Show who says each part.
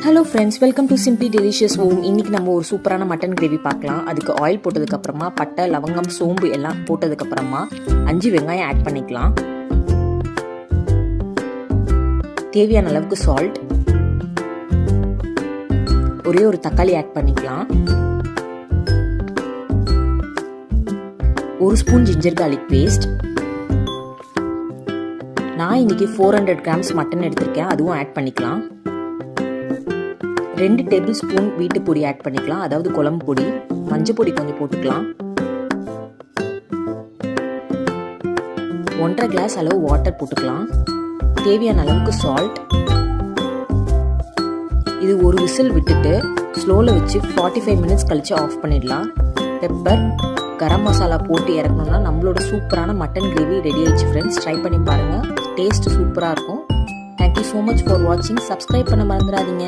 Speaker 1: Hello friends, welcome to simply delicious home. இன்றைக்கி நம்ம ஒரு சூப்பரான மட்டன் கிரேவி பார்க்கலாம். அதுக்கு ஆயில் போட்டதுக்கப்புறமா பட்டை, லவங்கம், சோம்பு எல்லாம் போட்டதுக்கப்புறமா 5 வெங்காயம் ஆட் பண்ணிக்கலாம். தேவையான அளவுக்கு சால்ட், ஒரே ஒரு தக்காளி ஆட் பண்ணிக்கலாம். 1 ஸ்பூன் ஜிஞ்சர் கார்லிக் பேஸ்ட். நான் இன்னைக்கு 400 கிராம்ஸ் மட்டன் எடுத்திருக்கேன், அதுவும் ஆட் பண்ணிக்கலாம். 2 டேபிள் ஸ்பூன் வீட்டு பொடி ஆட் பண்ணிக்கலாம், அதாவது குழம்பு பொடி. மஞ்சள் பொடி கொஞ்சம் போட்டுக்கலாம். 1.5 கிளாஸ் அளவு வாட்டர் போட்டுக்கலாம். தேவையான அளவுக்கு சால்ட். இது ஒரு விசில் விட்டுட்டு ஸ்லோவில் வச்சு 45 மினிட்ஸ் கழிச்சு ஆஃப் பண்ணிடலாம். பெப்பர், கரம் மசாலா போட்டு இறக்கணும்னா நம்மளோட சூப்பரான மட்டன் கிரேவி ரெடி ஆயிடுச்சு ஃப்ரெண்ட்ஸ். ட்ரை பண்ணி பாருங்கள், டேஸ்ட் சூப்பராக இருக்கும். தேங்க்யூ ஸோ மச் ஃபார் வாட்சிங். சப்ஸ்கிரைப் பண்ண மறந்துடாதீங்க.